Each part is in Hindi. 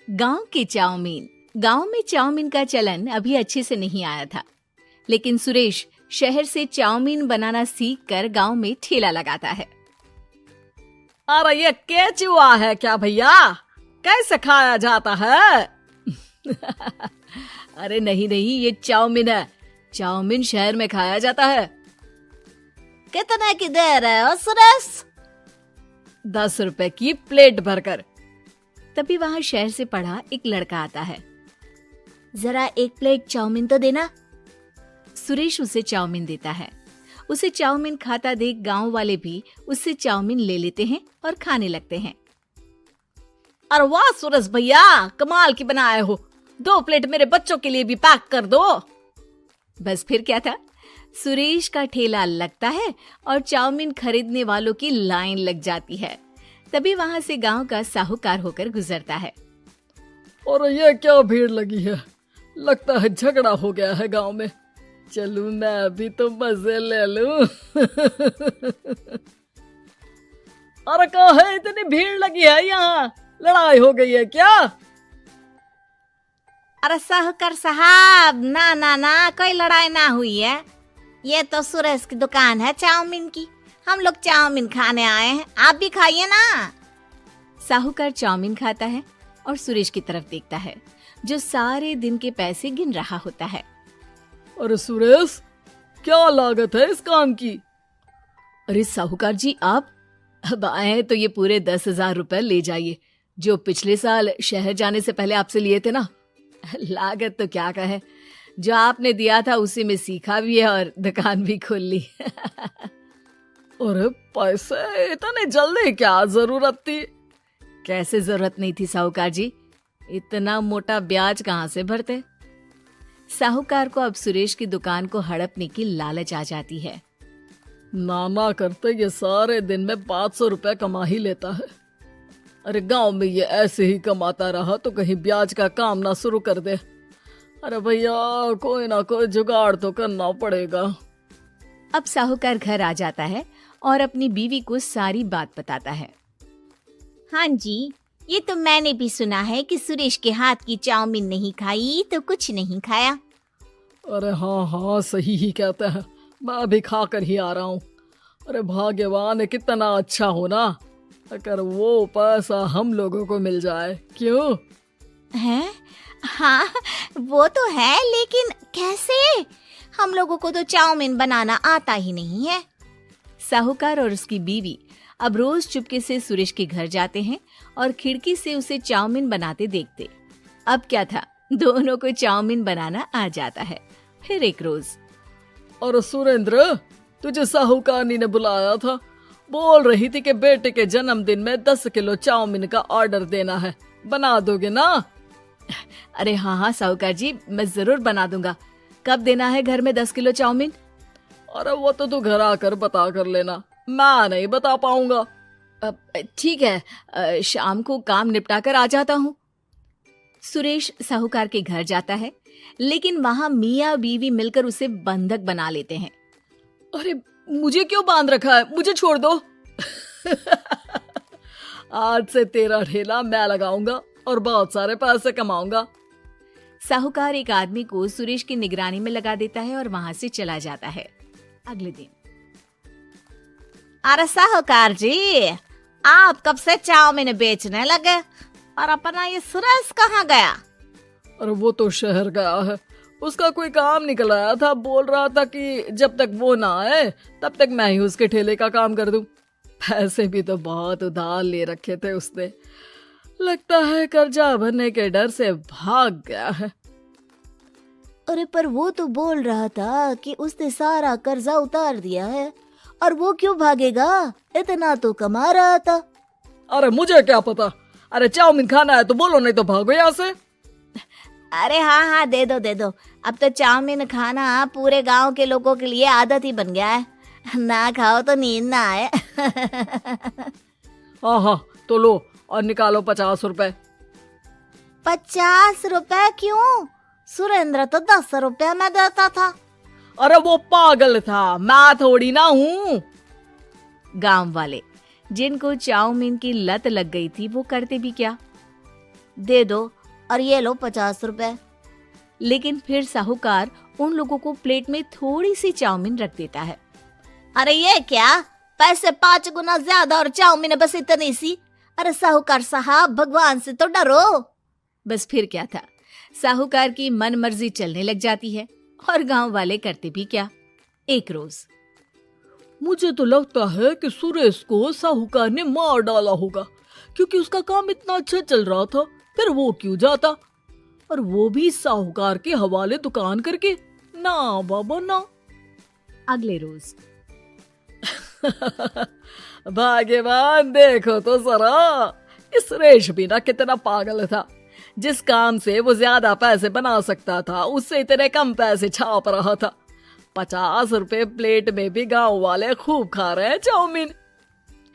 गांव के चाउमीन। गांव में चाउमीन का चलन अभी अच्छे से नहीं आया था, लेकिन सुरेश शहर से चाउमीन बनाना सीख कर गाँव में ठेला लगाता है। अरे ये केचुआ है क्या भैया? कैसे खाया जाता है? अरे नहीं नहीं, ये चाउमीन है। चाउमीन शहर में खाया जाता है। कितने की दे रहे हो सुरेश? 10 रुपए की प्लेट भरकर। तभी वहां शहर से पढ़ा एक लड़का आता है। जरा एक प्लेट चाउमीन तो देना। सुरेश उसे चाउमीन देता है। उसे चाउमीन खाता देख गांव वाले भी उससे चाउमीन ले लेते हैं और खाने लगते हैं। अरे वाह सुरेश भैया, कमाल की बनाए हो। 2 प्लेट मेरे बच्चों के लिए भी पैक कर दो। बस फिर क्या था, सुरेश का ठेला लगता है और चाउमीन खरीदने वालों की लाइन लग जाती है। तभी वहां से गांव का साहूकार होकर गुजरता है। और ये क्या भीड़ लगी है? लगता है झगड़ा हो गया है गांव में। चलूं मैं अभी तो मजे ले लूं। अरे कहाँ है, इतनी भीड़ लगी है यहाँ? लड़ाई हो गई है क्या? अरे साहूकार साहब, ना ना ना, कोई लड़ाई ना हुई है। ये तो सुरेश की दुकान है चाउमीन की। हम लोग चाउमीन खाने आए हैं, आप भी खाइए ना। साहूकार चाउमीन खाता है और सुरेश की तरफ देखता है, जो सारे दिन के पैसे गिन रहा होता है। अरे सुरेश, क्या लागत है इस काम की? अरे साहूकार जी, आप अब आए तो ये पूरे 10,000 रुपए ले जाइए, जो पिछले साल शहर जाने से पहले आपसे लिए थे ना। लागत तो क्या कहे, जो आपने दिया था उसी में सीखा भी है और दुकान भी खोल ली। अरे पैसे इतने जल्दी क्या जरूरत थी? कैसे जरूरत नहीं थी साहूकार जी, इतना मोटा ब्याज कहाँ से भरते। साहूकार को अब सुरेश की दुकान को हड़पने की लालच आ जाती है। नाना करते ये सारे दिन में 500 रुपए कमा ही लेता है। अरे गांव में ये ऐसे ही कमाता रहा तो कहीं ब्याज का काम ना शुरू कर दे। अरे भैया, कोई ना कोई जुगाड़ तो करना पड़ेगा। अब साहूकार घर आ जाता है और अपनी बीवी को सारी बात बताता है। हाँ जी, ये तो मैंने भी सुना है कि सुरेश के हाथ की चाउमीन नहीं खाई तो कुछ नहीं खाया। अरे हाँ हाँ, सही ही कहते हैं। मैं भी खा कर ही आ रहा हूँ। अरे भाग्यवान है, कितना अच्छा हो ना अगर वो पैसा हम लोगों को मिल जाए। क्यों हैं? हाँ वो तो है, लेकिन कैसे? हम लोगों को तो चाउमीन बनाना आता ही नहीं है। साहूकार और उसकी बीवी अब रोज चुपके से सुरेश के घर जाते हैं और खिड़की से उसे चाउमीन बनाते देखते। अब क्या था, दोनों को चाउमीन बनाना आ जाता है। फिर एक रोज, और सुरेंद्र, तुझे साहूकारनी ने बुलाया था। बोल रही थी कि बेटे के जन्मदिन में 10 किलो चाउमीन का ऑर्डर देना है। बना दोगे ना? अरे हाँ हाँ साहूकार जी, मैं जरूर बना दूंगा। कब देना है घर में 10 किलो चाउमीन? अरे वो तो तू घर आकर बता कर लेना, मैं नहीं बता पाऊंगा। ठीक है, शाम को काम निपटा कर आ जाता हूँ। सुरेश साहूकार के घर जाता है, लेकिन वहां मियाँ बीवी मिलकर उसे बंधक बना लेते हैं। अरे मुझे क्यों बांध रखा है? मुझे छोड़ दो। आज से तेरा ठेला मैं लगाऊंगा और बहुत सारे पैसे कमाऊंगा। साहूकार एक आदमी को सुरेश की निगरानी में लगा देता है और वहां से चला जाता है। अगले दिन, अरे साहूकार जी, आप कब से चाउमीन बेचने लगे और अपना ये सुरेश कहाँ गया? अरे वो तो शहर गया है, उसका कोई काम निकल आया था। बोल रहा था कि जब तक वो ना आए तब तक मैं ही उसके ठेले का काम कर दूं। पैसे भी तो बहुत उधार ले रखे थे उसने। लगता है कर्जा भरने के डर से भाग गया है। अरे पर वो तो बोल रहा था कि उसने सारा कर्जा उतार दिया है, और वो क्यों भागेगा? इतना तो कमा रहा था। अरे मुझे क्या पता। अरे चाउमीन खाना है तो बोलो, नहीं तो भागो यहाँ से। अरे हाँ हाँ, दे दो दे दो। अब तो चाउमीन खाना पूरे गांव के लोगों के लिए आदत ही बन गया है। ना खाओ तो नींद ना आए। हाँ हाँ, तो लो और निकालो 50 रुपए। 50 रुपए क्यों? सुरेंद्र तो 10 रुपए में देता था। अरे वो पागल था, मैं थोड़ी ना हूँ। गांव वाले, जिनको चाउमीन की लत लग गई थी, वो करते भी क्या। दे दो और ये लो 50 रुपए। लेकिन फिर साहूकार उन लोगों को प्लेट में थोड़ी सी चाउमीन रख देता है। अरे ये क्या, पैसे 5 गुना ज्यादा और चाउमीन बस इतनी सी। अरे साहूकार साहब, भगवान से तो डरो। बस फिर क्या था, साहूकार की मन मर्जी चलने लग जाती है और गांव वाले करते भी क्या। एक रोज मुझे तो लगता है कि सुरेश को साहूकार ने मार डाला होगा, क्योंकि उसका काम इतना अच्छा चल रहा था, फिर वो क्यों जाता, और वो भी साहूकार के हवाले दुकान करके। ना बाबा ना। अगले रोज भाग्यवान, देखो तो जरा, इस सुरेश भी ना कितना पागल था। जिस काम से वो ज्यादा पैसे बना सकता था, उससे इतने कम पैसे छाप रहा था। 50 रुपए प्लेट में भी गांव वाले खूब खा रहे हैं चाउमीन।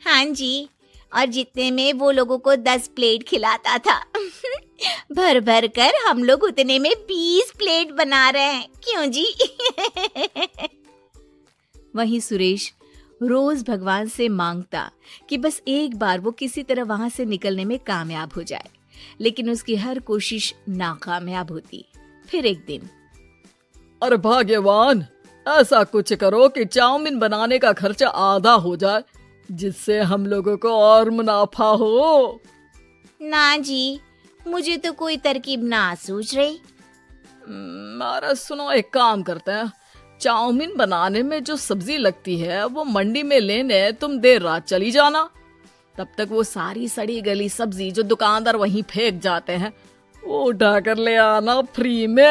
हाँ जी, और जितने में वो लोगों को 10 प्लेट खिलाता था भर भर कर हम लोग उतने में 20 प्लेट बना रहे हैं। क्यों जी? वहीं सुरेश रोज भगवान से मांगता कि बस एक बार वो किसी तरह वहां से निकलने में कामयाब हो जाए, लेकिन उसकी हर कोशिश नाकामयाब होती। फिर एक दिन, अरे भाग्यवान, ऐसा कुछ करो कि चाउमीन बनाने का खर्चा आधा हो जाए, जिससे हम लोगों को और मुनाफा हो। ना जी, मुझे तो कोई तरकीब ना सूझ रही। अरे सुनो, एक काम करते हैं, चाउमीन बनाने में जो सब्जी लगती है वो मंडी में लेने तुम देर रात चली जाना। तब तक वो सारी सड़ी गली सब्जी जो दुकानदार वहीं फेंक जाते हैं, वो उठा कर ले आना फ्री में।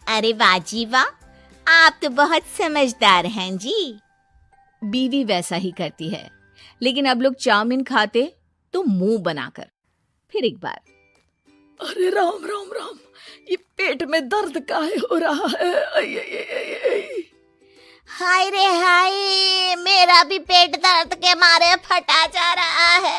अरे वाह जी वाह, आप तो बहुत समझदार हैं जी। बीवी वैसा ही करती है, लेकिन अब लोग चाउमीन खाते तो मुंह बनाकर। फिर एक बार, अरे राम राम राम, ये पेट में दर्द काहे हो रहा है? आई, आई, आई, आई, आई। हाय रे हाय, मेरा भी पेट दर्द के मारे फटा जा रहा है।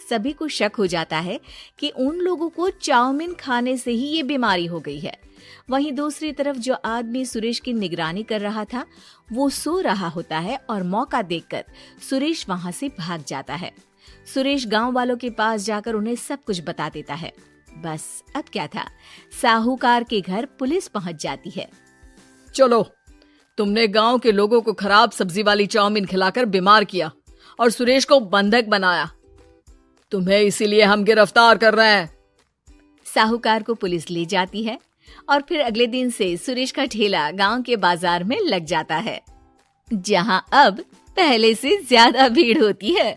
सभी को शक हो जाता है कि उन लोगों को चाउमीन खाने से ही ये बीमारी हो गई है। वहीं दूसरी तरफ जो आदमी सुरेश की निगरानी कर रहा था, वो सो रहा होता है और मौका देखकर सुरेश वहां से भाग जाता है। सुरेश गांव वालों के पास जाकर उन्हें सब कुछ बता देता है। बस अब क्या था, साहूकार के घर पुलिस पहुंच जाती है। चलो, तुमने गांव के लोगों को खराब सब्जी वाली चाउमीन खिलाकर बीमार किया और सुरेश को बंधक बनाया। तुम्हें इसीलिए हम गिरफ्तार कर रहे हैं। साहूकार को पुलिस ले जाती है और फिर अगले दिन से सुरेश का ठेला गांव के बाजार में लग जाता है, जहां अब पहले से ज्यादा भीड़ होती है।